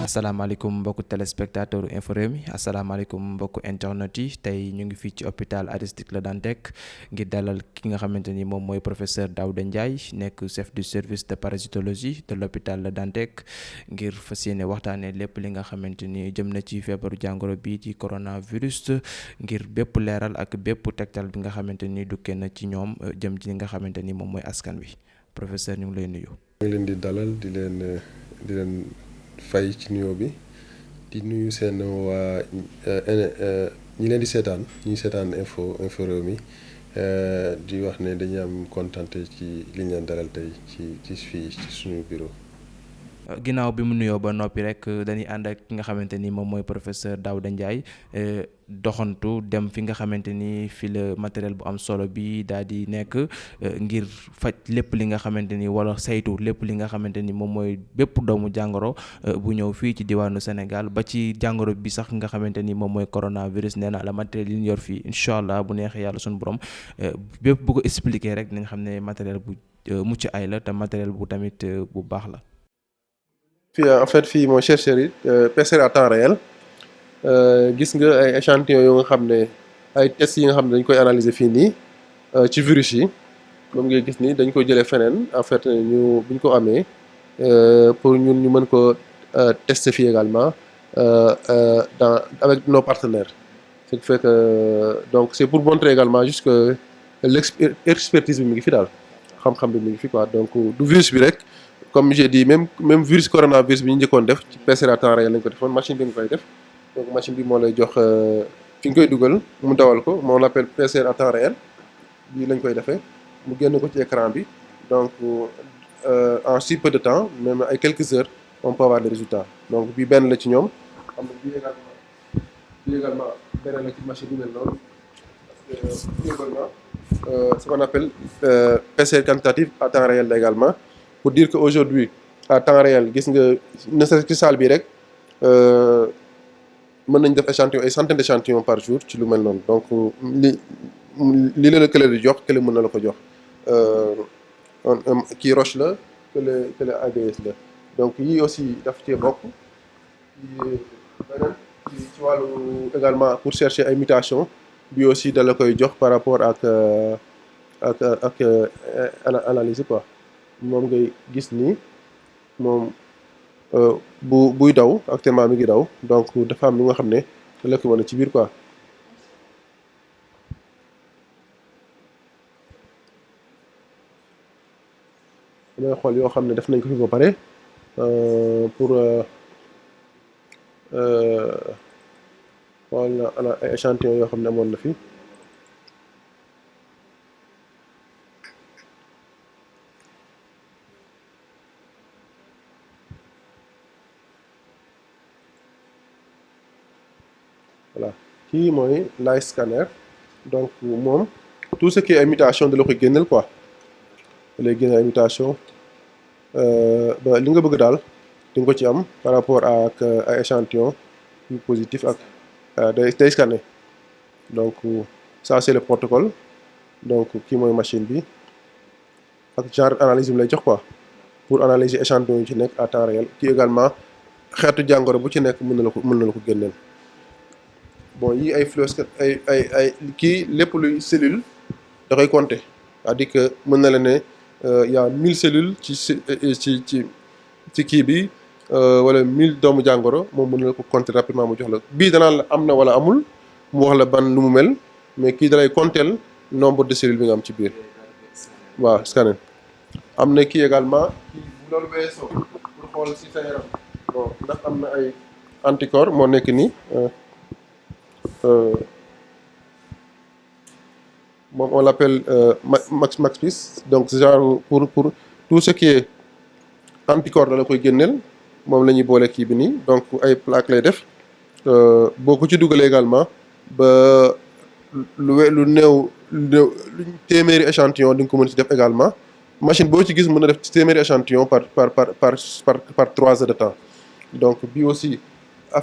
asalaamaaleykum mbokku téléspectateur Infos Rewmi asalaamaaleykum mbokku internet yi tey ñu ngi fii ci hôpital Aristide Le Dantec ngir dalal ki nga xamante ni moom mooy professeur Daouda Ndiaye nekk chef du service de parasitologie de l'hôpital Le Dantec ngir fas yéene waxtaanee lépp li nga xamante ni jëm na ci feebaru jàngoro bii di coronavirus ngir bépp leeral ak bépp tegtal bi nga xamante ni dukkee na ci ñoom jëm ci li nga xamante ni moom mooy askan wi professeur ñu ngi lay nuyu. ñu ngi leen di dalal di leen fay ci nuyoo bi di nuyu seen waa ñi leen di seetaan ñi seetaan Infos Rewmi di wax ne dañuy am kontante ci li ñu leen dalal tey ci fii ci suñu bureau. ginnaaw bi mu nuyoo ba noppi rek dañuy ànd ak ki nga xamante ni moom mooy professeur Daouda Ndiaye doxantu dem fi nga xamante ni fi la matériel bu am solo bi daal di nekk ngir faj lépp li nga xamante ni wala saytu lépp li nga xamante ni moom mooy bépp doomu jàngoro bu ñëw fii ci diwaanu Sénégal ba ci jàngoro bi sax nga xamante ni moom mooy coronavirus nee naa la matériel yi ñu yor fii incha allah bu neexee yàlla suñu borom bépp bu ko expliquer rek dinañ xam ne matériel bu mucc ay la te matériel bu tamit bu baax la. fii en fait fii mooy chercheurs yi PCR à temps réel gis nga ay échantillons yoo nga xam ne ay tests yi nga xam ne dañ koy analyser fii nii ci virus yi moom ngay gis ni dañ koy jëlee feneen en fait buñ ko amee pour ñun ñu mën ko tester fii également avec nos partenaires ce qui fait que donc c'est pour montrer également juste que l'expertise bi mi ngi fi daal xam-xam bi mi ngi fi quoi donc du virus bi rek. comme j'ai dit même virus coronavirus bi ñu njëkkoon def ci PCR à temps réel lañ ko defoon machine bi nga koy def donc machine bi moo lay jox fi nga koy dugal mu dawal ko moo l'appelle PCR à temps réel bii lañ koy defee mu génn ko ci écran bi donc en si peu de temps même ay quelques heures on peut avoir des résultats donc bii benn la ci ñoom xam nga bii également benn la ci machine bi mel noonu parce que bii également ce qu'on appelle PCR quantitatif à temps réel la également. Pour dire que aujourd'hui à temps réel gis nga ne serait-ce que salle bi rek mën nañ def échantillon ay centaines d'échantillons par jour ci lu mel noonu donc li la kële di jox kële mën na la ko jox kii Roche la kële ABS la donc yii aussi daf cee bokk beneen ci wàllu également pour chercher ay mutations bi aussi da la koy jox par rapport ak analyse quoi. moom ngay gis nii moom buy daw actuellement mi ngi daw donc dafa am lu nga xam ne la ko mën ci biir quoi. damay xool yoo xam ne def nañ ko fi ba pare pour xool na ay échantillons yoo xam ne amoon na fi. voilà kii mooy live scanner donc moom tout ce qui est mutation da la koy génneel quoi da lay génneel ay mutation ba li nga bëgg daal di nga ko ci am par rapport ak ay échantillon yu positif ak day scanner donc ça c'est le protocole donc kii mooy machine bi ak genre analyse bi lay jox quoi pour analyser échantillon yu ci nekk à temps réel kii également xeetu jàngoro bu ci nekk mën na la ko génneel. bon yii ay fluoroscopie ay kii lépp luy cellule da koy compter c'est-à-dire que mën na la ne y a 1000 cellules ci kii bi wala 1000 doomu jàngoro moom mën na la ko compter rapidement mu jox la bii danaan la am na wala amul mu wax la ban nu mu mel mais kii dalay compter nombre de cellules bi nga am ci biir waaw scanner am na kii également kii bu loolu weesoo pour xool si sa yaram bon ndax am na ay anticorps moo nekk nii moom on l'appelle MaxPeace donc genre pour tout ce qui est anticorps da la koy génneel moom la ñuy boole kii bi nii donc ay plaque lay def boo ko ci dugalee également ba lu néew téeméeri échantillon di nga ko mën ci def également machine boo ci gis mën na def ci téeméeri échantillon par 3 heures de temps donc bii aussi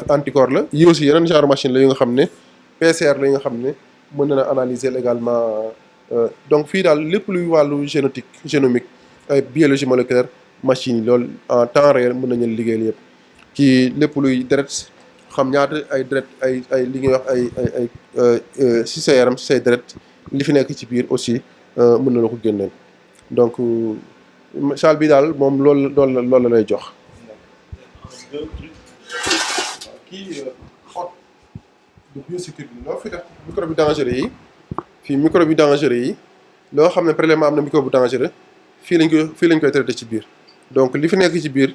anticorps la yii aussi yeneen genre machine la yu nga xam ne PCR la nga xam ne mën na analyser également donc fii daal lépp luy wàllu génomique ay biologie moléculaire machine yi loolu en temps réel mën nañu liggéeyal yëpp ci lépp luy deret xam ñaata ay deret ay li ñuy wax ay si sa yaram si say deret li fi nekk ci biir aussi mën na la ko génneel donc salle bi daal moom loolu la lay jox. kii xot de biosécurité loo fi def microbe dangereux yi fii microbe dangereux yi loo xam ne prélèvement am na microbe dangereux fii lañ koy traité ci biir donc li fi nekk ci biir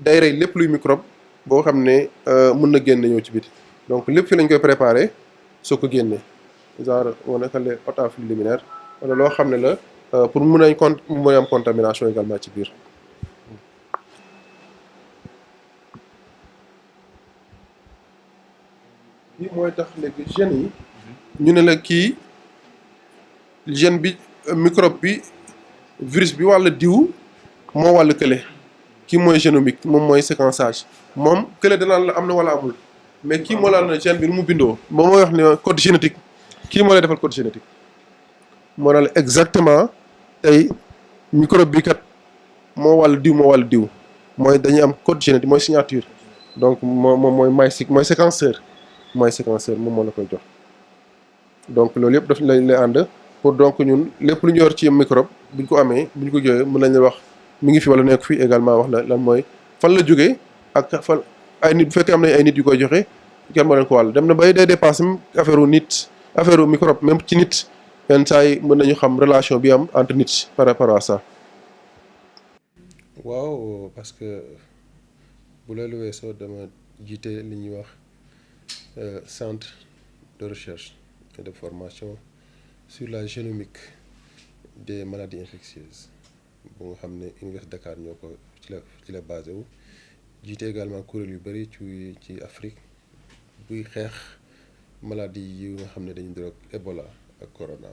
day rey lépp luy microbe boo xam ne mën na génne ñëw ci biti donc lépp fii lañ koy préparé soo ko génnee genre on appelle otaflux liminaire wala loo xam ne la pour mun a am contamination également ci biir. lii mooy tax léegi gènes yi ñu ne la kii gène bi microbe bi virus bi wàll diw moo wàll kële kii mooy génomique moom mooy séquençage moom kële danaan la am na wala amul mais kii moo la na gène bi nu mu bindoo moom mooy wax ne code génétique kii moo lay defal code génétique moo la exactement tey microbe bi kat moo wàll diw mooy dañuy am code génétique mooy signature donc moom mooy séquenceur moom moo la koy jox donc loolu yëpp daf lay ànd pour donc ñun lépp lu ñu yor ci microbe buñ ko amee buñ ko jógee mën nañ la wax mi ngi fi wala nekk fi également wax la lan mooy fan la jógee ak fan ay nit bu fekkee am nañ ay nit yu koy joxe kenn moo leen ko wàll dem na bay day dépassé affaire microbe même ci nit yenn saa yi mën nañu xam relation bi am entre nit par rapport à ça. waaw parce que bu loolu weesoo dama jiite li ñuy wax centre de recherche et de formation sur la génomique des maladies infectieuses bu nga xam ne Université Dakar ñoo ko ci la basé wu jiite également kuréel yu bëri ci Afrique buy xeex maladie yi nga xam ne dañu droog Ebola ak Corona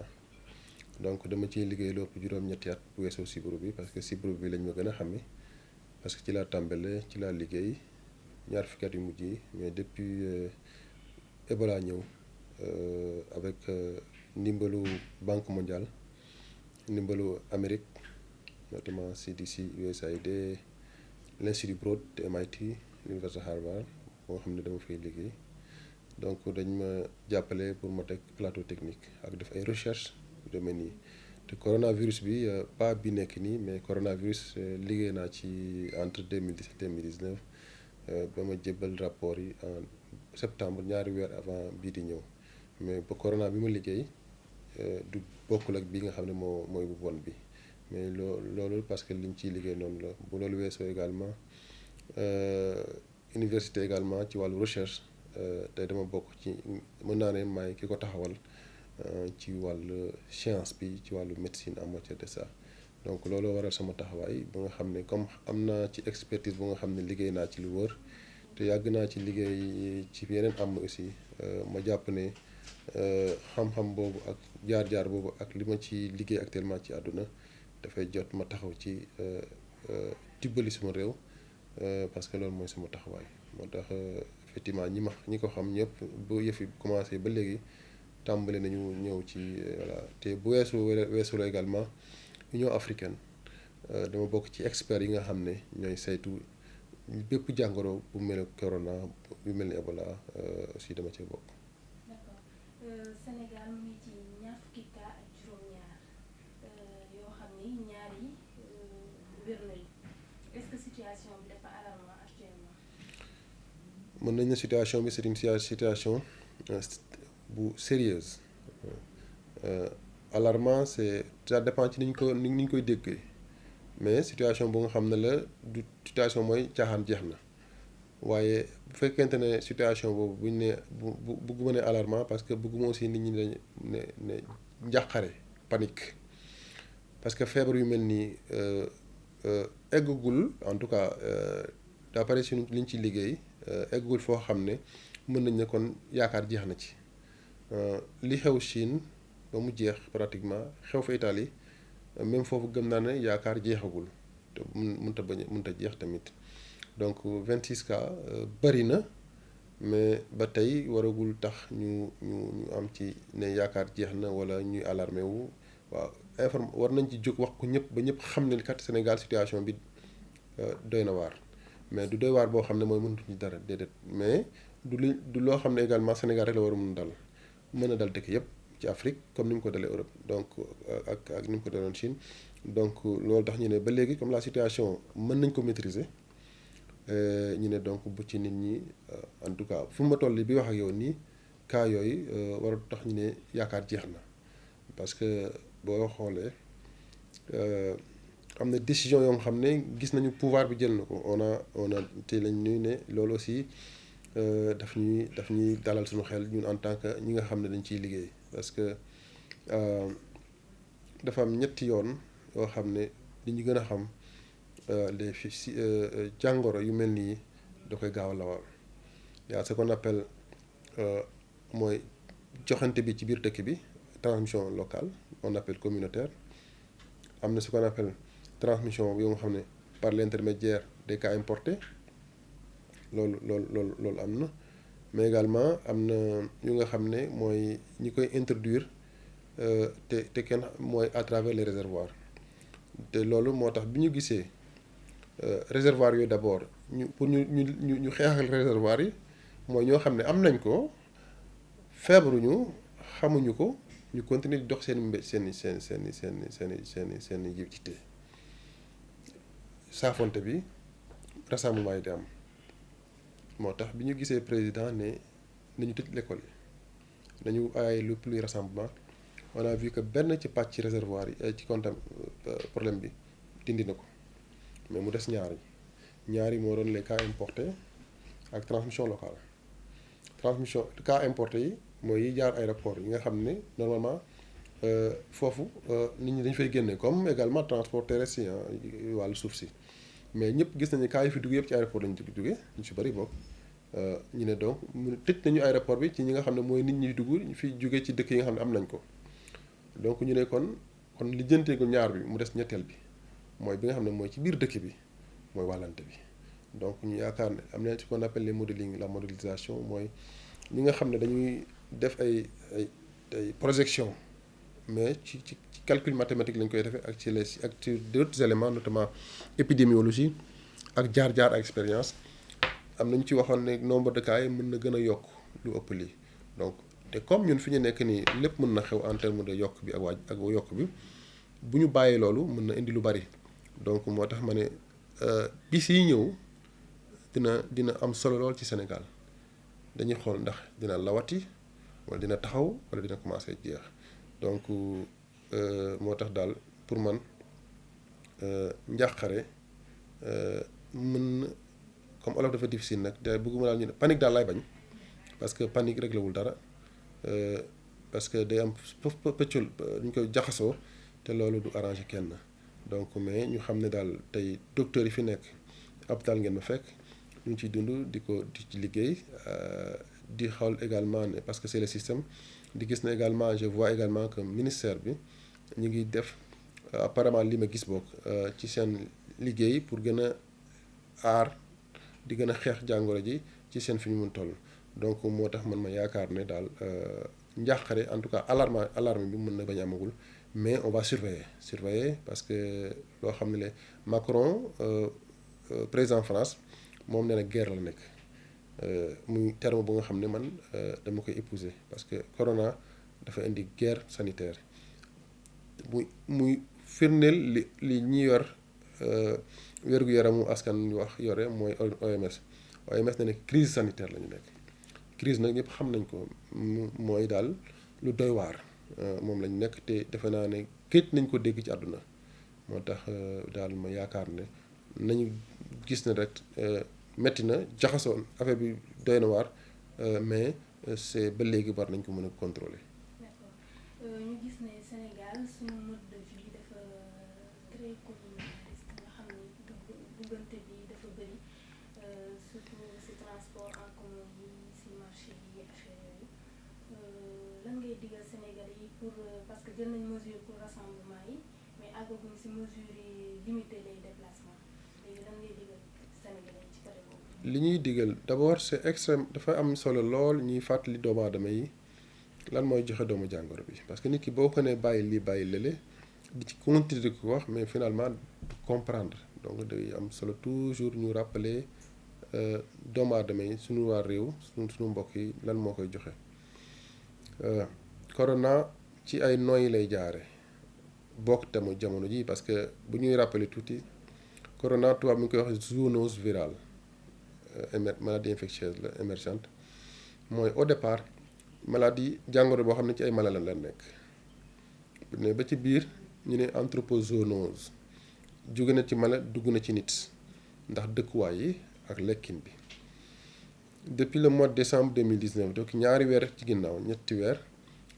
donc dama ciy liggéey lu ëpp juróom-ñetti at bu weesoo sibiru bi parce que sibiru bi lañ ma gën a xamee parce que ci laa tàmbale ci laa liggéey ñaar fukki at yu mujj yi mais depuis Ebola ñëw avec ndimbalu Banque mondiale ndimbalu Amérique notamment CDC USAID l'Institut Broad de MIT l'Université Harvard moo xam ne dama fay liggéey donc dañ ma jàppale pour ma teg plateau technique ak def ay recherche domaine yi te coronavirus bi pas bi nekk nii mais coronavirus liggéey naa ci entre 2017 et 2019 ba ma jébbal rapport yi en septembre ñaari weer avant bii di ñëw mais ba corona bi ma liggéey du bokkul ak bi nga xam ne mooy bu bon bi mais loolu parce que liñ ciy liggéey noonu la bu loolu weesoo également université également ci wàllu recherche tey dama bokk ci mën naa ne maay ki ko taxawal ci wàllu science bi ci wàllu médecine en matière de ça donc loolu waral sama taxawaay ba nga xam ne comme am naa ci expertise bu nga xam ne liggéey naa ci lu wër te yàgg naa ci liggéey ci yeneen am aussi ma jàpp ne xam-xam boobu ak jaar-jaar boobu ak li ma ci liggéey actuellement ci àdduna dafay jot ma taxaw ci dimbali sama réew parce que loolu mooy sama taxawaay moo tax effectivement ñi ko xam ñëpp bu yëf yi commencé ba léegi tàmbali nañu ñëw ci voilà te bu weesu la également Union africaine dama bokk ci experts yi nga xam ne ñooy saytu bépp jàngoro bu mel ni corona bu mel ni Ebola aussi dama cee bokk. D'accord. Sénégal mu ngi ci ñaar fukki cas ak juróom-ñaar yoo xam ni ñaar yi wér nañu est-ce que situation bi dafa alarmant actuellement. mën nañ ne situation bi c'est une situation bu sérieuse alarmant c'est ça dépend ci ni ñu koy déggee mais situation bu nga xam ne la du situation mooy caaxaan jeex na waaye bu fekkente ne situation boobu bu ñu nee bu bëgguma ne alarmant parce que bëgguma aussi nit ñi dañ ne njàqare panique parce que feebar yu mel nii eggagul en tout cas d'après suñu li ñu ci liggéey eggagul foo xam ne mën nañ ne kon yaakaar jeex na ci li xew Chine ba mu jeex pratiquement xew fa Italie même foofu gëm naa ne yaakaar jeexagul te mënta jeex tamit donc 26 cas bëri na mais ba tey waragul tax ñu am ci ne yaakaar jeex na wala ñuy alarmé wu waaw war nañ ci jóg wax ko ñëpp ba ñëpp xam ne kat Sénégal situation bi doy na waar mais du doy waar boo xam ne mooy mënatuñ ci dara déedéet mais du loo xam ne également Sénégal rek la war a mën a dal dëkk yëpp ci Afrique comme ni mu ko dalee Europe donc ak ni mu ko daloon Chine donc loolu tax ñu ne ba léegi comme la situation mën nañ ko maîtriser ñu ne donc bu ci nit ñi en tout cas fu ma toll bi wax ak yow nii cas yooyu war tax ñu ne yaakaar jeex na parce que boo xoolee am na décision yoo xam ne gis nañu pouvoir bi jël na ko on a te lañ ñuy ne loolu aussi daf ñuy dalal suñu xel ñun en tant que ñi nga xam ne dañ ciy liggéey parce que dafa am ñetti yoon yoo xam ne li ñu gën a xam les fi jàngoro yu mel nii da koy gaaw a lawal yaa ce qu'on appelle mooy joxante bi ci biir dëkk bi transmission locale on appelle communautaire am na ce qu'on appelle transmission yoo nga xam ne par l'intermédiaire des cas importés loolu am na mais également am na yu nga xam ne mooy ñi koy introduire te kenn mooy à travers les réservoirs te loolu moo tax bi ñu gisee réservoir yooyu d'abord pour ñu xeexal réservoir yi mooy ñoo xam ne am nañ ko feebaruñu xamuñu ko ñu continuer di dox seen yitte saafonte bi rassemblement yi di am moo tax bi ñu gisee président ne nañu tëj l'école yi nañu aaye lépp luy rassemblement on a vu que benn ci pàcc réservoir yi ci problème bi dindi na ko mais mu des ñaar yi moo doon les cas importés ak transmission locale transmission cas importés yi mooy yi jaar aéroport yi nga xam ne normalement foofu nit ñi dañu fay génne comme également transport terrestre yi wàllu suuf si mais ñëpp gis nañu cas yi fi dugg yëpp ci aéroport lañu jóge ñu si bëri bokk ñu ne donc mu tëj nañu aéroport bi ci ñi nga xam ne mooy nit ñi dugg ñu fi jóge ci dëkk yi nga xam ne am nañ ko donc ñu ne kon lijjanteegu ñaar bi mu des ñetteel bi mooy bi nga xam ne mooy ci biir dëkk bi mooy wàllante bi donc ñu yaakaar ne am na ce qu'on appelle les modeling la modélisation mooy ñi nga xam ne dañuy def ay projection mais ci calcul mathématique lañ koy defee ak ci d'autres éléments notamment épidémiologie ak jaar-jaar ak expérience am nañu ci waxoon ne nombre de cas yi mën na gën a yokk lu ëpp lii donc te comme ñun fi ñu nekk nii lépp mën na xew en terme de yokk bi ak yokk bi bu ñu bàyyee loolu mën na indi lu bari donc moo tax ma ne bis yi ñëw dina am solo lool ci Sénégal dañuy xool ndax dina lawati wala dina taxaw wala dina commencer jeex donc moo tax daal pour man njàqare mën comme olof dafa difficile nag te bëgguma daal ñu ne panique daal laay bañ parce que panique réglewul dara parce que day am pëccul ñu koy jaxasoo te loolu du arranger kenn donc mais ñu xam ne daal tey docteurs yi fi nekk hôpital ngeen ma fekk ñu ngi ciy dund di ci liggéey di xool également ne parce que c'est le système di gis na également je vois également que ministère bi ñu ngi def apparemment li ma gis bokk ci seen liggéey pour gën a aar di gën a xeex jàngoro ji ci seen fi ñu mun toll donc moo tax man ma yaakaar ne daal njàqare en tout cas alarme bi mën na bañ a amagul mais on va surveiller parce que loo xam ne le Macron président France moom nee na guerre la nekk muy terme bu nga xam ne man dama koy épouser parce que corona dafa indi guerre sanitaire muy firndeel li ñi yor wér-gu-yaramu askan ñu wax yore mooy OMS ne crise sanitaire la ñu nekk crise nag ñëpp xam nañ ko mooy daal lu doy waar moom lañ nekk te defe naa ne këj nañ ko dégg ci àdduna moo tax daal ma yaakaar ne nañu gis ne rek metti na jaxasoo affaire bi doy na waar mais c'est ba léegi war nañ ko mën a contrôler. D'accord ñu gis ne Sénégal suñu mode de vie dafa très communaliste nga xam ni duggante bi dafa bëri surtout ci transport en commun yi ci marché yi affaire yooyu lan ngay digal Sénégalais yi pour parce que jël nañ mesure pour rassemblement yi mais àggaguñ ci mesure yi limiter les déplacements léegi lan ngay digal Sénégalais yi ci côté boobu. li ñuy digal d'abord c'est extrême dafa am solo lool ñuy fàttali doomu aadama yi lan mooy joxe doomu jàngoro bi parce que nit ki boo ko nee bàyyi lii bàyyi lële di ci continuer di ko wax mais finalement du comprendre donc day am solo toujours ñu rappeler doomu aadama yi suñu waa réew suñu mbokk yi lan moo koy joxe. corona ci ay noyyi lay jaare bokk tamu jamono ji parce que bu ñuy rappeler tuuti corona tubaab mi ngi koy wax zoonose virale maladie infectieuse la émergente mooy au départ maladie jàngoro boo xam ne ci ay mala la nekk ne ba ci biir ñu ne anthropozoonose jóge na ci mala dugg na ci nit ndax dëkkuwaay yi ak lekkin bi depuis le mois de décembre 2019 donc ñaari weer ci ginnaaw ñetti weer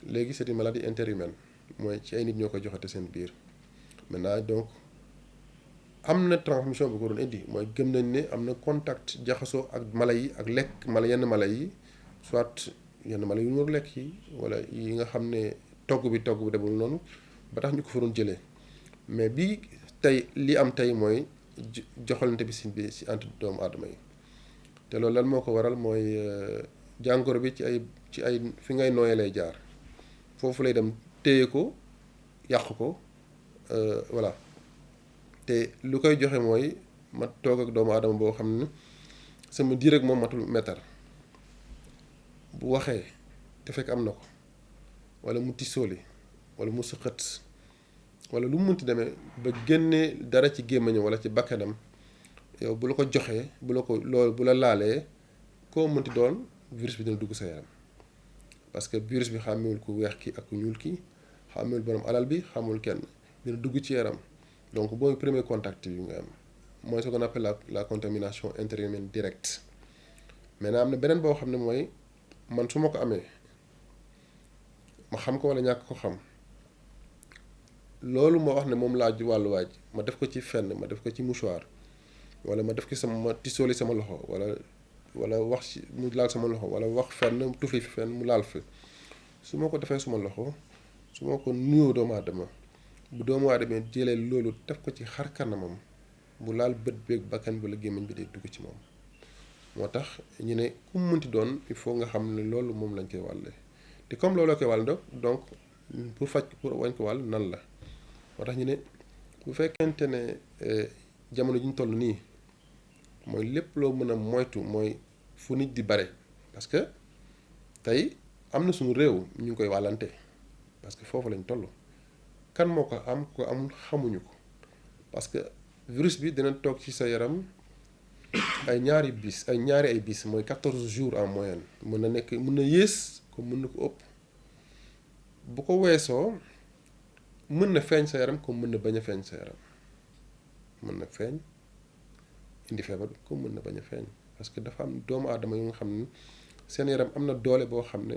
léegi c'est une maladie interhumaine mooy ci ay nit ñoo koy joxate seen biir maintenant donc am na transmission bu ko doon indi mooy gëm nañ ne am na contact jaxasoo ak mala yi ak lekk yenn mala yi soit yenn mala yu ñu lekk yi wala yi nga xam ne togg bi demul noonu ba tax ñu ko fa doon jëlee mais bi tey li am tey mooy joxalante bi si entre doomu aadama yi te loolu lan moo ko waral mooy jàngoro bi ci ay fi ngay nooyee lay jaar foofu lay dem téye ko yàq ko voilà te lu koy joxe mooy ma toog ak doomu aadama boo xam ne sama diir ak moom matul meetar bu waxee te fekk am na ko wala mu tisóoli wala mu sëqët wala lu mu munti demee ba génnee dara ci gémmiñam wala ci bakkanam yow bu la ko joxee bu la laalee koo munti doon virus bi dina dugg sa yaram parce que virus bi xàmmewul ku weex ki ak ku ñuul ki xàmmewul borom alal bi xamul kenn dina dugg ci yaram donc booy premier contact yu nga am mooy ce qu'on appelle la contamination interhumaine directe maintenant am na beneen boo xam ne mooy man su ma ko amee ma xam ko wala ñàkk ko xam loolu moo wax ne moom laa wàllu waaj ma def ko ci fenn ma def ko ci mouchoir wala ma def ko ma tisooli sama loxo wala wax ci mu laal sama loxo wala wax fenn tufi fi fenn mu laal fi su ma ko defee suma loxo su ma ko nuyoo doomu aadama bu doomu aadama jëlee loolu def ko ci xar kanamam bu laal bët beeg bakkan bi la gémmiñ bi day dugg ci moom moo tax ñu ne ku mu mënti doon il faut nga xam ne loolu moom lañ koy wàlle te comme loolu la koy wàll donc pour faj pour wañ ko wàll nan la moo tax ñu ne bu fekkente ne jamono ji ñu toll nii mooy lépp loo mën a moytu mooy fu nit di bare parce que tey am na suñu réew ñu ngi koy wàllante parce que foofu lañ toll kan moo ko am ko amul xamuñu ko parce que virus bi dina toog ci sa yaram ay ñaari bis mooy 14 jours en moyenne mën na nekk mën na yées comme mën na ko ëpp bu ko weesoo mën na feeñ sa yaram comme mën na bañ a feeñ sa yaram mën na feeñ indi feebar bi comme mën na bañ a feeñ parce que dafa am doomu aadama yu nga xam ne seen yaram am na doole boo xam ne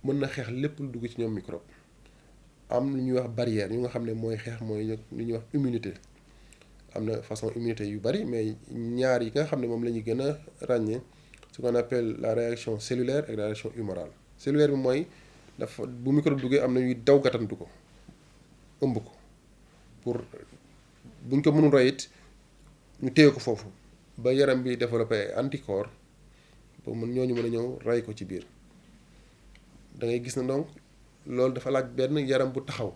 mën na xeex lépp lu dugg ci ñoom microbe am lu ñuy wax barrière yu nga xam ne mooy xeex mooy lu ñuy wax immunité am na façon immunité yu bari mais ñaar yi nga xam ne moom la ñu gën a ràññee ce qu'on appelle la réaction cellulaire et la réaction humorale cellulaire bi mooy dafa bu microbe duggee am na yuy daw gàttandu ko ëmb ko pour buñ ko mënul rey it ñu téye ko foofu ba yaram bi développé ay anticorps ba ñooñu mën a ñëw rey ko ci biir da ngay gis na donc loolu dafa laaj benn yaram bu taxaw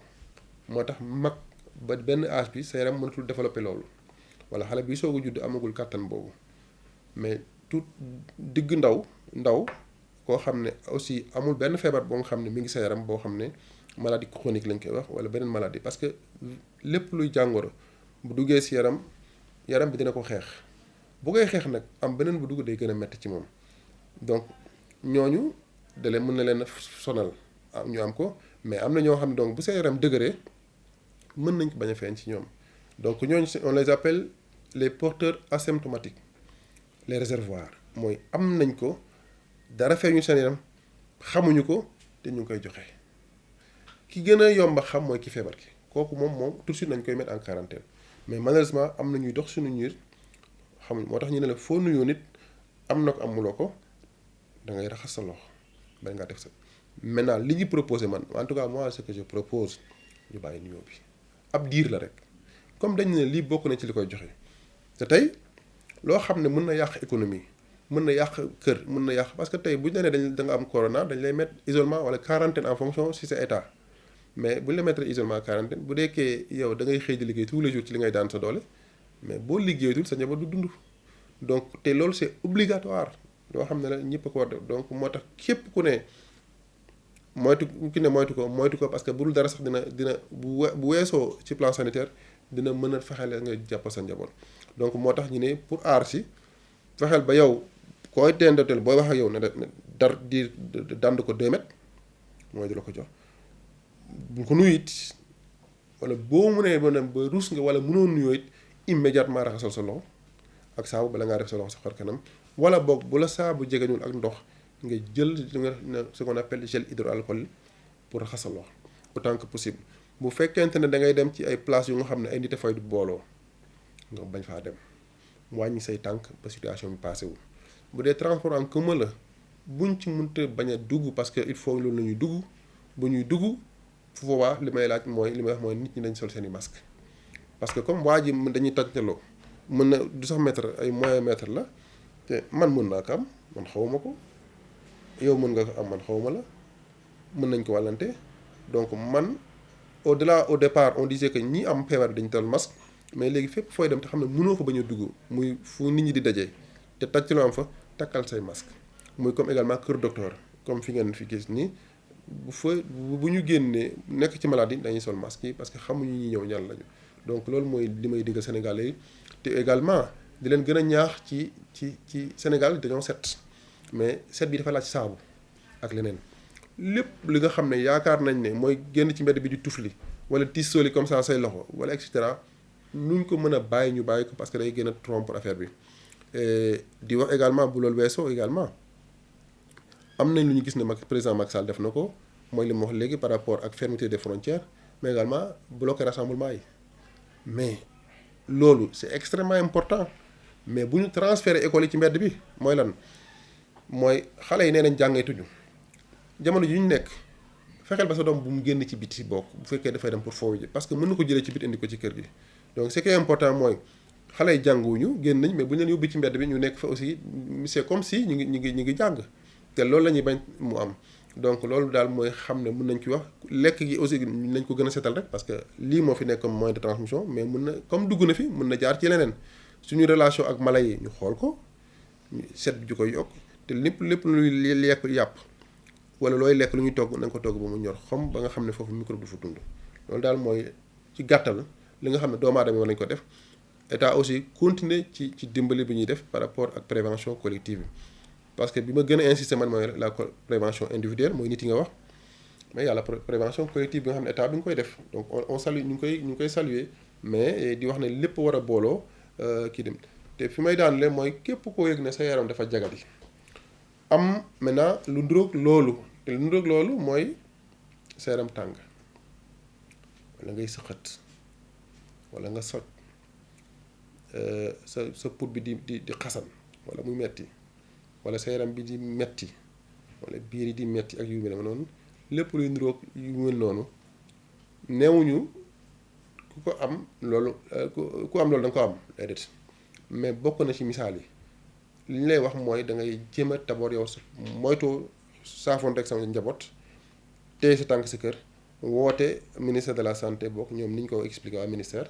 moo tax mag ba benn âge bi sa yaram mënatul développé loolu wala xale bi soog a judd amagul kàttan boobu mais tout digg ndaw koo xam ne aussi amul benn feebar boo nga xam ne mi ngi sa yaram boo xam ne maladie chronique lañ koy wax wala beneen maladie parce que lépp luy jàngoro bu duggee si yaram bi dina ko xeex bu koy xeex nag am beneen bu dugg day gën a metti ci moom donc ñooñu dalee mën na leen sonal ñu am ko mais am na ñoo xam ne donc bu sa yaram dëgëree mën nañ ko bañ a feeñ ci ñoom donc ñooñu on les appelle les porteurs asymptomatiques les réservoirs mooy am nañ ko dara feeñu seen yaram xamuñu ko te ñu ngi koy joxe ki gën a yomba xam mooy ki feebar ki kooku moom tout de suite nañ koy mettre en quarantaine mais malheureusement am na ñuy dox suñu ñiir xamuñ moo tax ñu ne la foo nuyoo nit am na ko amuloo ko da ngay raxas sa loxo bari ngaa def sa maintenant li ñu proposé man en tout cas moi ce que je propose ñu bàyyi nuyoo bi ab diir la rek comme dañ ne lii bokk na ci li koy joxe te tey loo xam ne mën na yàq économie mën na yàq kër mën na yàq parce que tey bu ñu la nee da nga am corona dañ lay mettre isolement wala quarantaine en fonction si sa état mais bu ñu la mettre isolement quarantaine bu deekee yow da ngay xëy di liggéey tous les jours ci li ngay daan sa doole mais boo liggéeyatul sa njaboot du dund donc te loolu c'est obligatoire loo xam ne la ñëpp a ko war def donc moo tax képp ku ne moytu ko parce que bu dul dara sax dina bu weesoo ci plan sanitaire dina mën a fexeel nga jàppal sa njaboot donc moo tax ñu ne pour aar si fexeel ba yow koy tendateel booy wax ak yow ne dar di dand ko 2 mètres mooy di la ko jox bu ko nuyu it wala boo mënee ba dem ba rus nga wala mënoo nuyoo it immédiatement raxasal sa loxo ak saabu bala ngaa def sa loxo sa xar kanam wala boog bu la saabu jegeñul ak ndox nga jël li nga ce qu'on appelle gel hydroalcoolique pour raxas sa loxo autant que possible bu fekkente ne da ngay dem ci ay places yu nga xam ne ay nit a fay du booloo nga bañ faa dem wàññi say tànk ba situation bi passé wul bu dee transport en commun la buñ ci mënta bañ a dugg parce que il faut loolu la ñuy dugg bu ñuy dugg fu boobaa li may laaj mooy li may wax mooy nit ñi dañ sol seen i masque parce que comme waa ji dañuy tàncaloo mën na du sax mètre ay moyen mètre la te man mën naa ko am man xawuma ko yow mën nga ko am man xawuma la mën nañ ko wàllante donc man au départ on disait que ñi am feebar bi dañu tal masque mais léegi fépp fooy dem te xam ne mënoo fa bañ a dugg muy fu nit ñi di dajee te tàccaloo am fa takkal say masque muy comme également kër docteur comme fi ngeen fi gis nii bu ñu génnee nekk ci maladie dañuy sol masque yi parce que xamuñu ñi ñëw ñan lañu donc loolu mooy li may diggal Sénégalais yi te également di leen gën a ñaax ci Sénégal dañoo set mais set bi dafa laaj saabu ak leneen lépp li nga xam ne yaakaar nañ ne mooy génn ci mbedd bi di tufli wala tisooli comme ça say loxo wala et cetera nuñ ko mën a bàyyi ñu bàyyi ko parce que day gën a trompe affaire bi di wax également bu loolu weesoo également am nañ lu ñu gis ne président Macky Sall def na ko mooy li ma wax léegi par rapport ak fermeté des frontières mais également bloquer rassemblement yi mais loolu c'est extrêmement important mais bu ñu transférer école yi ci mbedd bi mooy lan mooy xale yi nee nañ jàngeetuñu jamono ji ñu nekk fexeel ba sa doom bu mu génn ci biti bokk bu fekkee dafay dem pour foofu ji parce que mën na ko jëlee ci biti indi ko ci kër gi donc ce qui est important mooy xale yi jànguwuñu génn nañ mais bu ñu leen yóbbu ci mbedd bi ñu nekk fa aussi c'est comme si ñu ngi jàng te loolu la ñuy bañ mu am donc loolu daal mooy xam ne mën nañ ci wax lekk gi aussi nañ ko gën a setal rek parce que lii moo fi nekk comme moyen de transmission mais mën na comme dugg na fi mën na jaar ci leneen suñu relation ak mala yi ñu xool ko set bi ju koy yokk te lépp luy lekk yàpp wala looy lekk lu ñuy togg na nga ko togg ba mu ñor xom ba nga xam ne foofu microbe du fa dund loolu daal mooy ci gàttal li nga xam ne doomu aadama war nañ ko def état aussi continuer ci dimbali bi ñuy def par rapport ak prévention collective bi parce que bi ma gën a insister man mooy la prévention individuelle mooy nit yi nga wax mais yàlla prévention collective bi nga xam ne état bi nga koy def donc on salue ñu ngi koy saluer mais di wax ne lépp war a booloo kii dem te fi may daanle mooy képp koo yëg ne sa yaram dafa jagadi am maintenant lu nduróog loolu te lu nduróog loolu mooy sa yaram tàng wala ngay sëqat wala nga soj sa put bi di xasan wala muy metti wala sa yaram bi di metti wala biir yi di metti ak yu mel noonu lépp luy nduróog yu mel noonu neewuñu ku ko am loolu ku am loolu da nga ko am déedéet mais bokk na ci misaal yi li ñu lay wax mooy da ngay jéem a d'abord yow moytoo saafoon rek sama njaboot téye sa tànk sa kër woote ministère de la santé bokk ñoom ni ñu ko expliqué waa ministère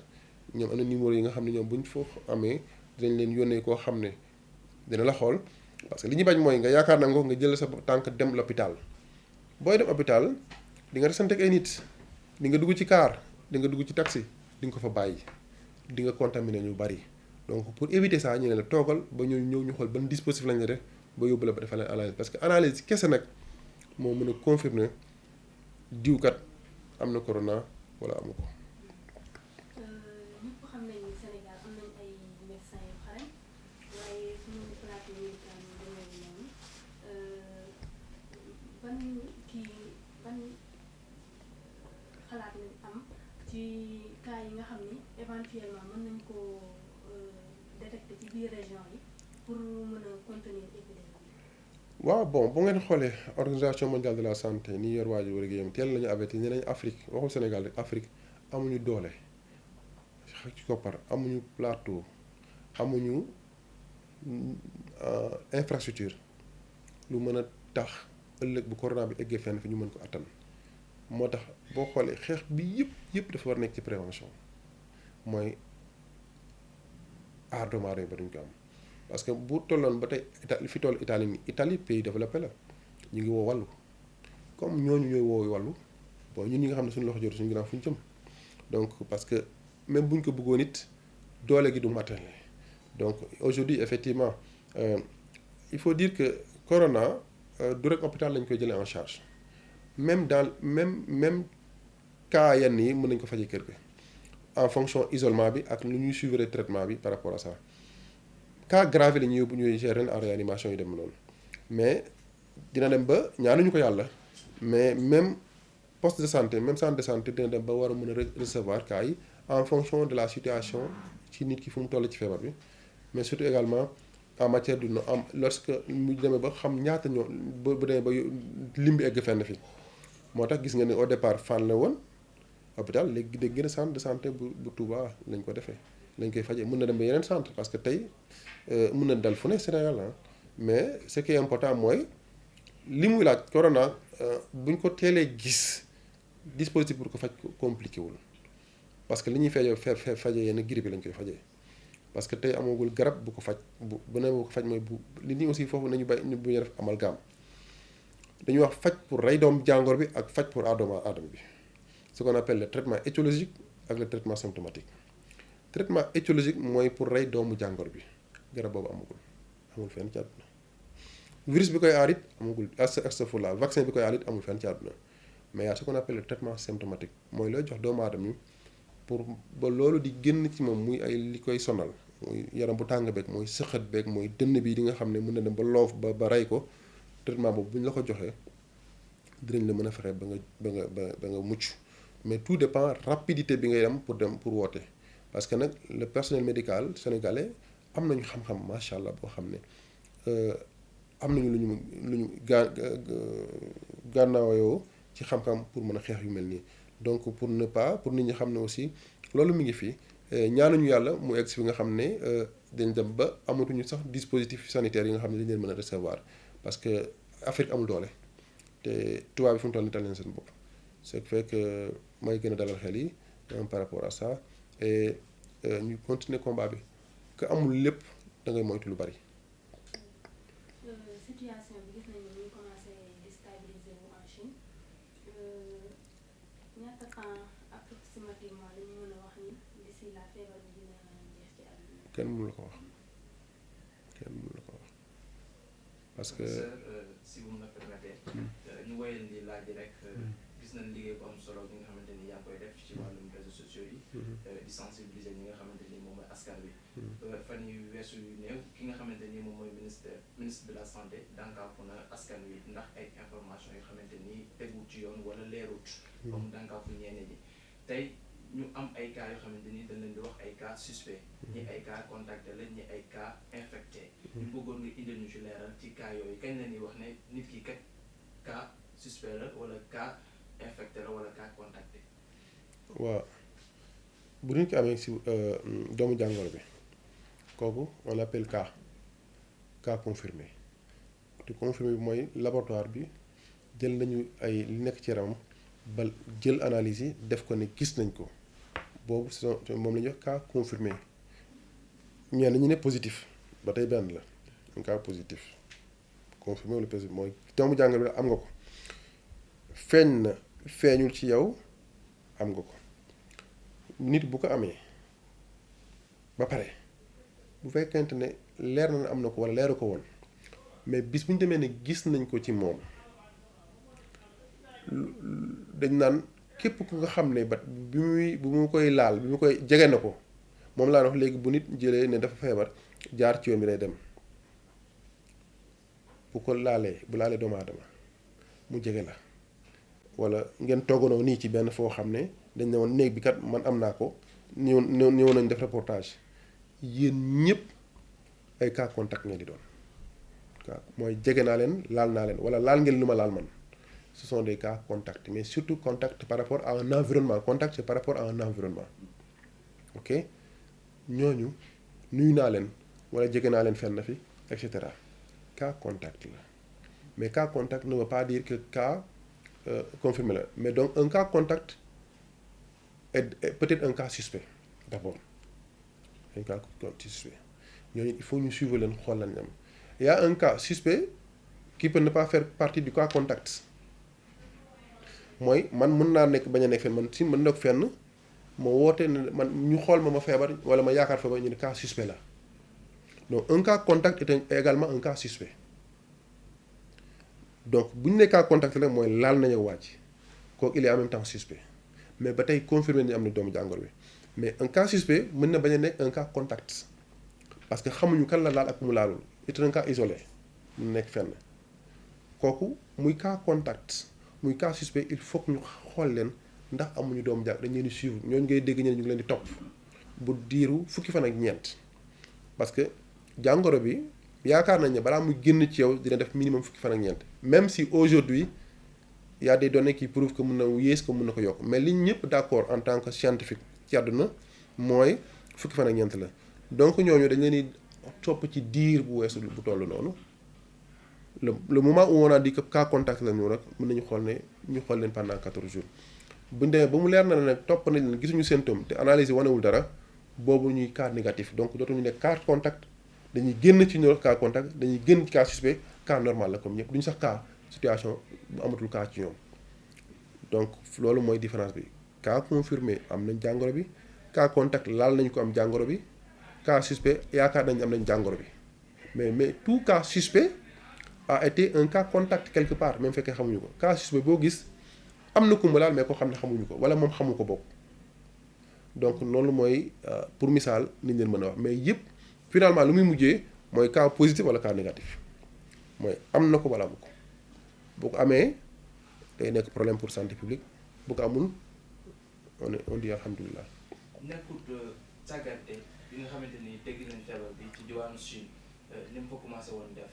ñoom am na numéro yi nga xam ne ñoom bu ñu foofu amee dinañ leen yónnee koo xam ne dina la xool parce que li ñu bañ mooy nga yaakaar na nga jël sa tànk dem l'hôpital booy dem hôpital di nga resante ak ay nit di nga dugg ci car di nga dugg ci taxi di nga ko fa bàyyi di nga contaminer ñu bari donc pour éviter ça ñu ne la toogal ba ñu ñëw ñu xool ban dispositif lañ la def ba yóbbu la ba defal leen analyse parce que analyse kese nag moo mën a confirmer diwkat am na corona wala amu ko. ñëpp xam nañ ni Sénégal am nañ ay médecins yu xarañ waaye suñu pratique médicale yi demee noonu ban xalaat lañ am ci cas yi nga xam ni éventuellement mën nañ ko détecter ci biir région yi pour mën a contenir épidémie bi. waaw bon bu ngeen xoolee organisation mondiale de la santé ni yor waajur wér gu yaram teel nañu averti ne nañ Afrique waxul Sénégal rek Afrique amuñu doole ci koppar amuñu plateau amuñu infrastructure lu mën a tax ëllëg bu corona bi eggee fenn fi ñu mën ko attan moo tax boo xoolee xeex bi yëpp dafa war nekk ci prévention mooy aar doomu aadama ba duñ ko am parce que bu tolloon ba tey fi toll Italie nii Italie pays développé la ñu ngi woo wàllu comme ñooñu ñooy woo wàllu bon ñun ñi nga xam ne suñu loxo jot suñu ginnaaw fu ñu jëm donc parce que même buñ ko bëggoon it doole gi du matale donc aujourd'hui effectivement il faut dire que corona du rek hôpital lañ koy jëlee en charge même dans même cas yenn yi mën nañ ko fajee kër ga en fonction isolement bi ak lu ñuy suivre traitement bi par rapport à ça cas grave la ñuy yóbbu ñuy gérer en réanimation yi dem noonu mais dina dem ba ñaanuñu ko yàlla mais même poste de santé même centre de santé dina dem ba war a mën a recevoir cas yi en fonction de la situation ci nit ki fu mu toll ci feebar bi mais surtout également en matière de no am lorsque mu demee ba xam ñaata ñoo bu demee ba lim bi egg fenn fi moo tax gis nga ne au départ fan la woon hôpital léegi dégg gën a centre de santé bu Touba lañ ko defee lañ koy fajee mën na dem ba yeneen centre parce que tey mën na dal fu ne Sénégal mais ce qui est important mooy li muy laaj corona buñ ko teelee gis dispositif pour ko faj ko compliqué wul parce que li ñuy fajee yenn grippe yi lañ koy fajee parce que tey amagul garab bu ko faj bu ne bu ko faj mooy bu li ñuy aussi foofu nañu bàyyi bu ñu def amalgame dañuy wax faj pour rey doomu jàngor bi ak faj pour aadama bi ce qu'on appelle le traitement étiologique ak le traitement symptomatique traitement étiologique mooy pour rey doomu jàngor bi garab boobu amul fenn ci àdduna virus bi koy aar it amagul astafurlah vaccin bi koy aar it amul fenn ci àdduna mais yaa ce qu'on appelle le traitement symptomatique mooy looy jox doomu aadama yi pour ba loolu di génn ci moom muy ay li koy sonal muy yaram bu tàng beeg mooy sëqat beeg mooy dënn bi di nga xam ne mën na dem ba loof ba rey ko traitement boobu bu ñu la ko joxee dinañ la mën a fexe ba nga mucc mais tout dépend rapidité bi ngay am pour woote parce que nag le personnel médical sénégalais am nañu xam-xam macha allah boo xam ne am nañu lu ñu gànnaawoo ci xam-xam pour mën a xeex yu mel nii donc pour nit ñi xam ne aussi loolu mi ngi fi ñaanuñu yàlla mu egg si fi nga xam ne dañ dem ba amatuñu sax dispositif sanitaire yi nga xam ne dañ leen mën a recevoir parce que Afrique amul doole te tubaab bi fu mu toll nii tal leen seen bopp ce qui fait que may gën a dalal xel yi par rapport à ça et ñu continuer combat bi que amul lépp da ngay moytu lu bari. situation bi gis nañu ñu commencé déstabiliser wu en Chine ñaata temps approximativement la ñu mën a wax ni d'ici la feebar bi dina jeex ci àdduna. kenn mënu la ko wax parce que si vous me le permettez ñu woyal di laaj rek gis nañ liggéey bu am solo bi nga xamante ni yaa ngi koy def ci wàllum réseaux sociaux yi di sensibiliser ñi nga xamante ni moom mooy askan wi fan yu weesu yu néew ki nga xamante ni moom mooy ministre de la santé dànkaafu na askan wi ndax ay information yoo xamante ni teguut ci yoon wala leerut comme dànkaafu ñeneen ñi tey ñu am ay cas yoo xamante ni dañ leen di wax ay cas suspect ñi ay cas contacté la ñi ay cas infecté ñu bëggoon nga indil ñu ci leeral ci cas yooyu kañ la ñuy wax ne nit ki kat cas suspect la wala cas infecté la wala cas contacté. waaw bu nit ki amee si doomu jàngoro bi kooku on l'appelle cas confirmé te confirmé bi mooy laboratoire bi jël nañu ay li nekk ci yaramam ba jël analyse yi def ko ne gis nañ ko boobu moom la ñuy wax cas confirmé ñenn ñi ne positif ba tey benn la un cas positif confirmé wala positif mooy doomu jàngoro bi am nga ko feeñ na feeñul ci yow am nga ko nit bu ko amee ba pare bu fekkente ne leer na ne am na ko wala leeru ko woon mais bis bu ñu demee ne gis nañ ko ci moom dañ naan képp ku nga xam ne ba bi mu koy laal bi mu koy jege na ko moom laa wax léegi bu nit jëlee ne dafa feebar jaar ci yoon bi day dem bu laalee doomu aadama mu jege la wala ngeen tooganoo nii ci benn foo xam ne dañ ne woon néeg bi kat man am naa ko ñëw nañ def reportage yéen ñëpp ay cas contact ngeen di doon cas mooy jege naa leen laal naa leen wala laal ngeen lu ma laal man ce sont des cas contact mais surtout contact par rapport à un environnement contact c'est par rapport à un environnement ok ñooñu nuyu naa leen wala jege naa leen fenn fi et cetera cas contact la mais cas contact ne veut pas dire que cas confirmé la mais donc un cas contact est peut-être un cas suspect d'abord un cas suspect ñooñu il faut ñu suivre leen xool lañ am il y a un cas suspect qui peut ne pas faire partie du cas contact mooy man mën naa nekk bañ a nekk fenn man si mën na ko fenn ma woote ne man ñu xool ma feebar wala ma yaakaar feebar ñu ne cas suspect la donc un cas contact est également un cas suspect donc bu ñu nee cas contact la mooy laal nañu wàcc kooku il est en même temps suspect mais ba tey confirmé ni am na doomu jàngoro bi mais un cas suspect mën na bañ a nekk un cas contact parce que xamuñu kan la laal ak mu laalul c'est un cas isolé mu nekk fenn kooku muy cas contact muy cas suspect il faut que ñu xool leen ndax amuñu doomu jàng dañ leen di suivre ñooñu ngay dégg ñeneen ñu ngi leen di topp bu diiru fukki fan ak ñeent parce que jàngoro bi yaakaar nañ ne balaa muy génn ci yow dina def minimum fukki fan ak ñeent même si aujourd'hui il y a des données qui prouvent que mun na yées que mun na ko yokk mais li ñëpp d'accord en tant que scientifique ci àdduna mooy fukki fan ak ñeent la donc ñooñu dañ leen di topp ci diir bu weesu bu toll noonu le moment où on a dit que cas contact la ñu rek mën nañu xool ne ñu xool leen pendant 14 jours bu ñu demee ba mu leer na ne topp nañ leen gisuñu symptôme te analyse wanewul dara boobu ñuy cas négatif donc dootuñu nekk cas contact dañuy génn ci ñoom cas contact dañuy génn ci cas suspect cas normal la comme ñëpp duñu sax cas situation bu amatul cas ci ñoom donc loolu mooy différence bi cas confirmé am nañ jàngoro bi cas contact laal nañ ko am jàngoro bi cas suspect yaakaar nañ am nañ jàngoro bi mais tout cas suspect a été un cas contact quelque part même fekkee xamuñu ko cas suspect boo gis am na kumba laal mais koo xam ne xamuñu ko wala moom xamu ko bokk donc loolu mooy pour misaal ni ñu leen mën a wax mais yëpp finalement lu muy mujjee mooy cas positif wala cas négatif mooy am na ko wala amu ko boo ko amee day nekk problème pour santé publique bu ko amul on dit alhamdulilah. nekkut càggante bi nga xamante ni tegg nañ feebar bi ci diwaanu Chine ni mu ko commencé woon def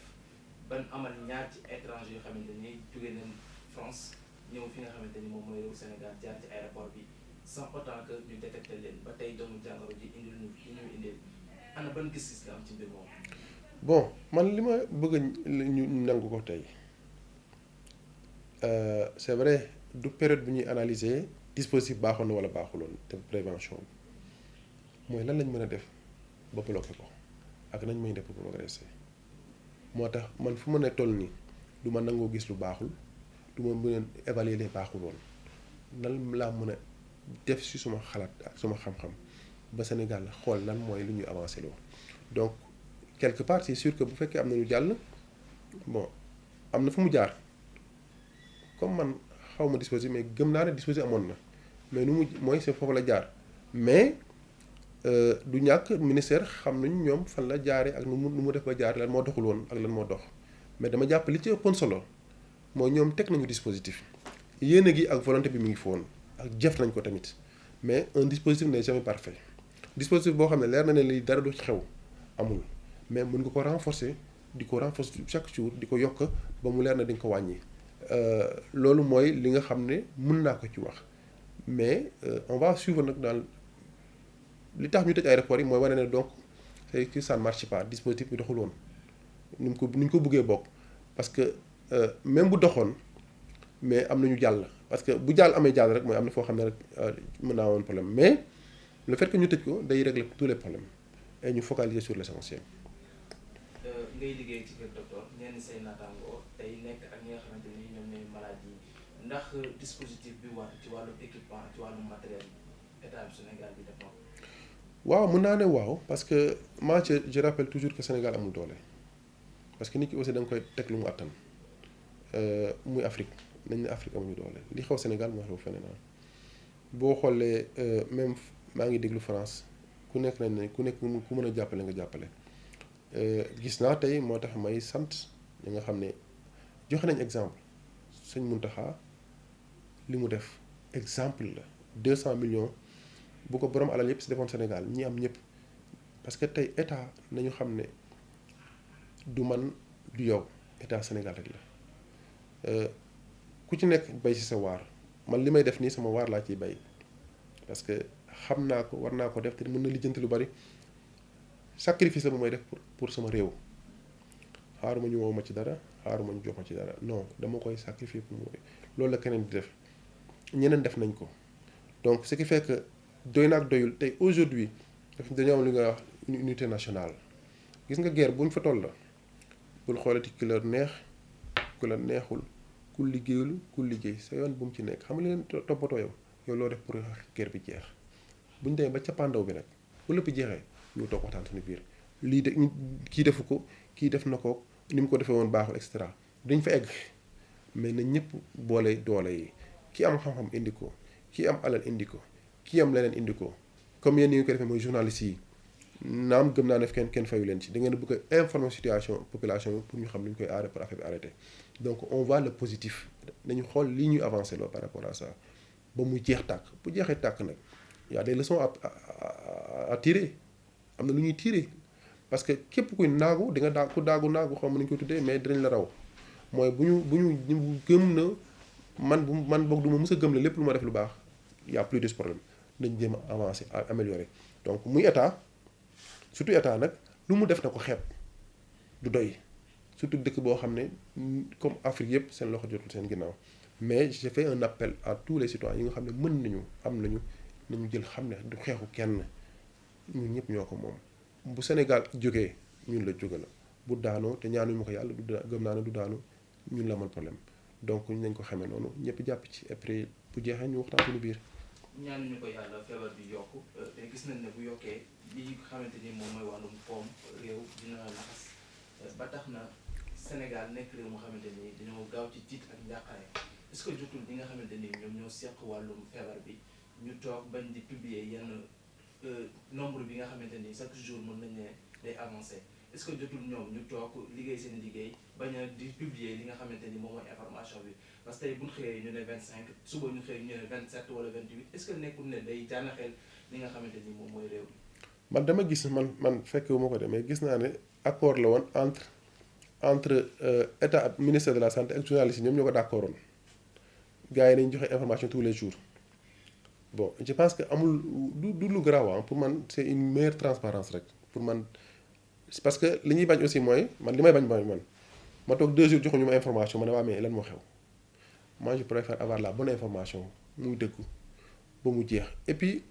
ban amal ñaar ci étranger yoo xamante ni jóge nañ France ñëw fi nga xamante ni moom mooy réew Sénégal jaar ci aéroport bi sans autant que ñu détecté leen ba tey doomu jàngoro ji indil ñu li ñuy indil ana ban gis-gis nga am ci mbir moom. bon man li ma bëgg ñu nangu ko tey c'est vrai du période bu ñuy analyser dispositif baaxoon na wala baaxuloon te prévention mooy lan lañ mën a def ba bloqué ko ak nañ may def ba progresser moo tax man fu ma ne toll nii du ma nangoo gis lu baaxul du ma mën a évaluer les baaxul woon nan laa mën a def ci suma xalaat ak suma xam-xam ba Sénégal xool lan mooy lu ñuy avancer loo donc quelque part c'est sûr que bu fekkee am na ñu jàll bon am na fu mu jaar comme man xaw ma dispositif mais gëm naa ne dispositif amoon na mais nu mu mooy c'est foofu la jaar mais du ñàkk ministère xam nañu ñoom fan la jaaree ak nu mu def ba jaar lan moo doxul woon ak lan moo dox mais dama jàpp li ci ëppoon solo mooy ñoom teg nañu dispositif yéene gi ak volonté bi mu ngi foon ak jëf nañ ko tamit mais un dispositif n'est jamais parfait dispositif boo xam ne leer na ne lii dara du ci xew amul mais mën nga ko renforcer di ko renforcer chaque jour di ko yokk ba mu leer na di nga ko wàññi loolu mooy li nga xam ne mën naa ko ci wax mais on va suivre nag daal li tax ñu tëj aéroport yi mooy wane ne donc c'est que ça ne marche pas dispositif bi doxul woon ni ñu ko bëggee bokk parce que même bu doxoon mais am na ñu jàll parce que bu jàll amee jàll rek mooy am na foo xam ne rek mën naa woon problème mais le fait que ñu tëj ko day régler tous les problèmes et ñu focaliser sur l'essentiel. ngay liggéey ci kër docteur ñenn say naataangoo tey nekk ak ñi nga xamante ni ñoom ñooy malade yi ndax dispositif bi war ci wàllu équipement ci wàllu matériel état du Sénégal bi def na ko. waaw mën naa ne waaw parce que moi je rappelle toujours que Sénégal amul doole parce que nit ki aussi da nga koy teg lu mu attan muy Afrique nañ ne Afrique amuñu doole li xew Sénégal moo xew feneen boo xoolee même maa ngi déglu France ku nekk nañ ne ku nekk ku mën a jàppale nga jàppale gis naa tey moo tax may sant ñi nga xam ne joxe nañ exemple Sëñ Muntaxa li mu def exemple la 200 millions bu ko borom alal yëpp si defoon Sénégal ñi am ñëpp parce que tey état nañu xam ne du man du yow état Sénégal rek la ku ci nekk bay ci sa waar man li may def nii sama waar laa ciy bay parce que xam naa ko war naa ko def te mën na lijjanti lu bari sacrifice la bu may def pour sama réew xaaruma ñu woo ma ci dara xaaruma ñu jox ma ci dara non dama koy sacrifier pour mu loolu la keneen di def ñeneen def nañ ko donc ce qui fait que doy na ak doyul tey aujourd'hui dañoo am li nga wax une unité nationale gis nga guerre bu ñu fa toll la bul xoolati ku la neex ku la neexul ku liggéeyul ku liggéey sa yoon bu mu ci nekk xam nga leen toppatoo yow loo def pour guerre bi jeex bu ñu demee ba cappaandaw bi nag bu lépp jeexee ñu toog waxtaan suñu biir lii de kii defu ko kii def na ko ni mu ko defee woon baaxul et cetera dañ fa egg mais na ñëpp boole doole yi ki am xam-xam indi ko ki am alal indi ko ki am leneen indi ko comme yéen ni nga ko defee mooy journalistes yi naam gëm naa ne kenn fayu leen ci da ngeen bëgg a informer situation population bi pour ñu xam ni ñu koy aaree pour affaire bi arrêté donc on voit le positif nañu xool lii ñuy avancé loo par rapport à ça ba mu jeex tàkk bu jeexee tàkk nag y a des leçons à tirer am na lu ñuy tirer parce que képp kuy naagu di nga ku naagu xam nañu koy tuddee mais dinañ la raw mooy bu ñu gëm na man boog du ma mës a gëm ne lépp lu ma def lu baax y a plus de problème nañ jéem a avancer à améliorer donc muy état surtout état nag lu mu def na ko xeeb du doy surtout dëkk boo xam ne comme Afrique yëpp seen loxo jotul seen ginnaaw mais j'ai fait un appel à tous les citoyens yi nga xam ne mën nañu am nañu jël xam ne du xeexu kenn ñun ñëpp ñoo ko moom bu Sénégal jógee ñun la jóge la bu daanoo te ñaanuñu ma ko yàlla gëm naa ne du daanu ñun la amal problème donc ñu nañ ko xamee noonu ñëpp jàpp ci après bu jeexee ñu waxtaan suñu biir. ñaanuñu ko yàlla feebar bi yokk te gis nañ ne bu yokkee li xamante ni moom mooy wàllum koom réew dina laxas ba tax na Sénégal nekk réew mu xamante ni dañoo gaaw ci tiit ak njàqare est-ce que jotul ñi nga xamante ni ñoom ñoo seq wàllum feebar bi ñu toog bañ di publier yenn nombre bi nga xamante ni chaque jour mën nañ ne day avancer est-ce que jotul ñoom ñu toog liggéey seen liggéey bañ a di publier li nga xamante ni moom mooy information bi parce que tey bu ñu xëyee ñu ne 25 suba ñu xëyee ñu ne 27 wala 28 est-ce que nekkul ne day jànnaxeel li nga xamante ni moom mooy réew mi. man dama gis man fekkewu ma ko de mais gis naa ne accord la woon entre état ak ministère de la santé ak journalistes yi ñoom ñoo ko d'accordoon gars yi nañ joxe information tous les jours bon je pense que amul du lu grave pour man c'est une meilleure transparence rek pour man parce que li ñuy bañ aussi mooy man li may bañ man ma toog 2 jours joxuñu ma information ma ne waa mais lan moo xew moi je préfère avoir la bonne information muy dëggu ba mu jeex et puis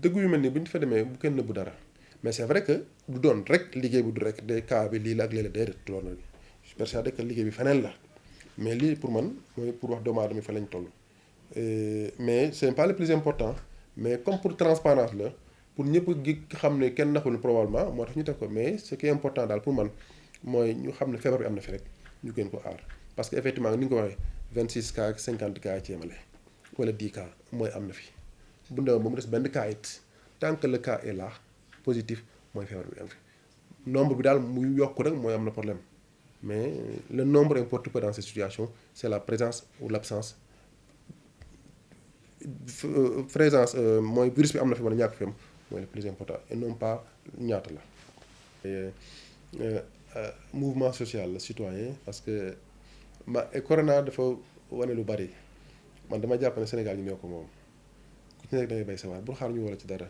dëggu yu mel ni bu ñu fa demee bu kenn nëbbu dara mais c'est vrai que du doon rek liggéey bu du rek de cas bi lii la ak léeg-léeg déedéet loolu nag je suis persuadé que liggéey bi feneen la mais lii pour man mooy pour wax doomu aadama fa lañ toll mais c'est pas le plus important mais comme pour transparence la pour ñëpp gi xam ne kenn naxul probablement moo tax ñu teg ko mais ce qui est important daal pour man mooy ñu xam ne feebar bi am na fi rek ñu gën ko aar parce que effectivement ni nga ko waxee 26 cas ak 50 cas ci yemale wala 10 cas mooy am na fi bu ndaw ba mu des benn cas it tant que le cas est là positif mooy feebar bi am fi nombre bi daal muy yokk rek mooy am na problème mais le nombre importe peu dans cette situation c'est la présence ou l'absence mooy virus bi am na fi wala ñàkk fi am mooy le plus important et non pas ñaata la mouvement social la citoyen parce que corona dafa wane lu bari man dama jàpp ne Sénégal ñu ñoo ko moom ku ci nekk da ngay bay sa waar bul xaar ñu wala ci dara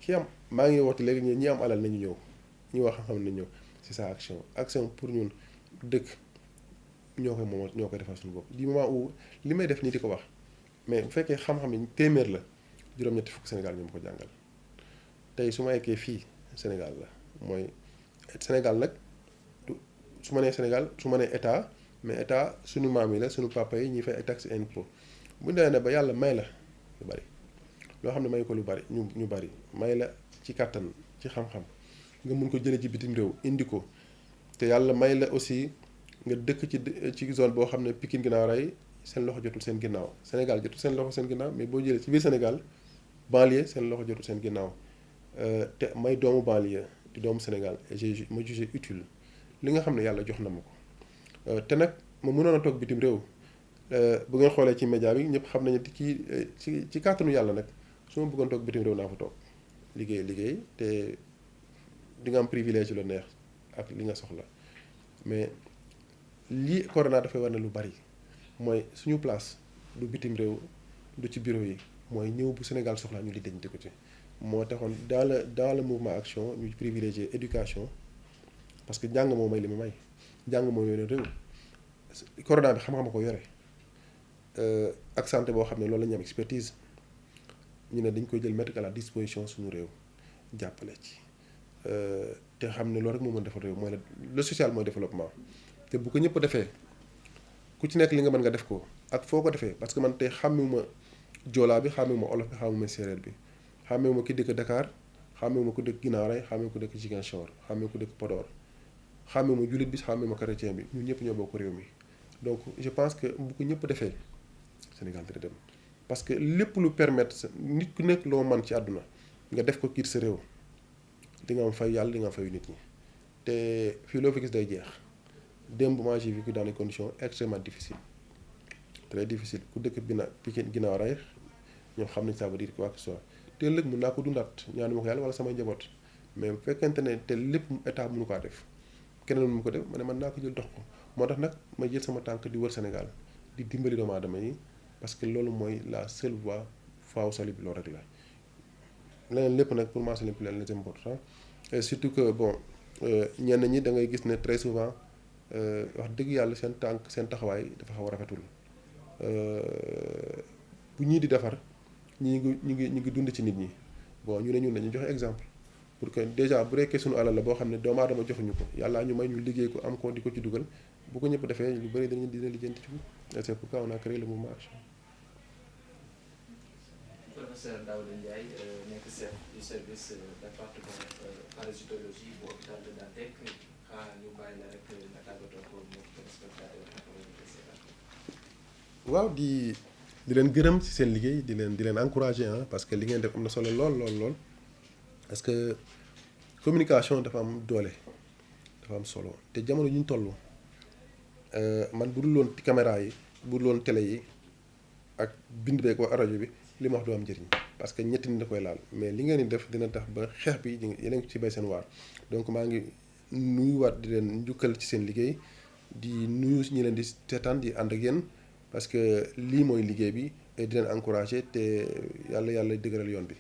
ki am maa ngi woote léegi ñi am alal nañu ñëw ñi wax xam nañu ñëw c'est ça action pour ñun dëkk ñoo koy moom ñoo koy defal suñu bopp du moment où li may def nii di ko wax mais bu fekkee xam-xam yi téeméer la juróom-ñetti fukk Sénégal ñu ma ko jàngal tey su ma ekkee fii Sénégal la mooy Sénégal nag su ma nee Sénégal su ma nee état mais état suñu maam yi la suñu papa yi ñuy fay ay taxes et impôts bu ñu demee ne ba yàlla may la lu bari loo xam ne may ko lu bari ñu bari may la ci kàttan ci xam-xam nga mun ko jëlee ci bitim réew indi ko te yàlla may la aussi nga dëkk ci zone boo xam ne Pikine ginnaaw rey seen loxo jotul seen ginnaaw Sénégal jotul seen loxo seen ginnaaw mais boo jëlee ci biir Sénégal banlieue seen loxo jotul seen ginnaaw te may doomu banlieue di doomu Sénégal et ma jugé utile li nga xam ne yàlla jox na ma ko te nag ma mënoon a toog bitim réew bu ngeen xoolee ci média bi ñëpp xam nañu ci kàttanu yàlla nag su ma bëggoon toog bitim réew naa fa toog liggéey te di nga am privilège lu neex ak li nga soxla mais lii corona dafay war ne lu bari mooy suñu place du bitim réew du ci bureau yi mooy ñëw bu Sénégal soxlaa ñu lijjanti ko ci moo taxoon dans le mouvement action ñu privilégier éducation parce que jàng moo may li mu may jàng moo yore réew corona bi xam-xam ko yore ak santé boo xam ne loolu la ñu am expertise ñu ne dañ koy jël mettre à la disposition suñu réew jàppale ci te xam ne loolu rek moo mën defar réew mooy le social mooy développement te bu ko ñëpp defee ku ci nekk li nga mën nga def ko ak foo ko defee parce que man tey xàmmewuma joolaa bi xàmmewuma olof bi xàmmewuma séeréer bi xàmmewuma ki dëkk Dakar xàmmewuma ku dëkk Guinaw Rail xàmmewuma ku dëkk Ziguinchor xàmmewuma ku dëkk Podor xàmmewuma jullit bi xàmmewuma chrétien bi ñun ñëpp ñoo bokk réew mi donc je pense que bu ko ñëpp defee Sénégal dina dem parce que lépp lu permettre nit ku nekk loo man ci àdduna nga def ko kiir sa réew di nga am fay yàlla di nga am fayu nit ñi te fii loo fi gis day jeex démb moi j'ai vécu dans des conditions extrêmement difficiles très difficiles ku dëkk Pikine Guinaw Rail ñoom xam nañ ça veut dire quoi que ce soit te ëllëg mën naa ko dundaat ñaanu ma ko yàlla wala samay njaboot mais bu fekkente ne te lépp état mënu kaa def keneen mënu ko def ma ne mën naa ko jël dox ko moo tax nag ma jël sama tànk di wër Sénégal di dimbali doomu aadama yi parce que loolu mooy la seule voie faaw sali bi loolu rek la leneen lépp nag pour moi c'est le plus important et surtout que bon ñenn ñi da ngay gis ne très souvent wax dëgg yàlla seen taxawaay dafa xaw a rafetul bu ñii di defar ñi ngi dund ci nit ñi bon ñu ne ñun dañu joxe exemple pour que déjà bu rekkee suñu alal la boo xam ne doomu aadama joxuñu ko yàlla ñu may ñu liggéey ko am ko di ko ci dugal bu ko ñëpp defee lu bëri dina lijjanti ci et c'est pourquoi on a créé le mouvement action. Professeur Daouda Ndiaye nekk chef du service département parasitologie bu hôpital de Dantec ñu bàyyi la rek nga tàggatoo ko mbokk téléspectateur waaw di leen gërëm ci seen liggéey di leen encourager parce que li ngeen def am na solo lool parce que communication dafa am doole dafa am solo te jamono ñu toll man bu dul woon caméra yi bu dul woon télé yi ak bind beeg waa rajo bi li ma wax du am njëriñ parce que ñetti nit da koy laal mais li ngeen di def dina tax ba xeex bi yeneen ci bay seen waar donc maa ngi nuyuwaat di leen njukkal ci seen liggéey di nuyu ñi leen di seetaan di ànd ak yéen parce que lii mooy liggéey bi et di leen encourager te yàlla dëgëral yoon bi.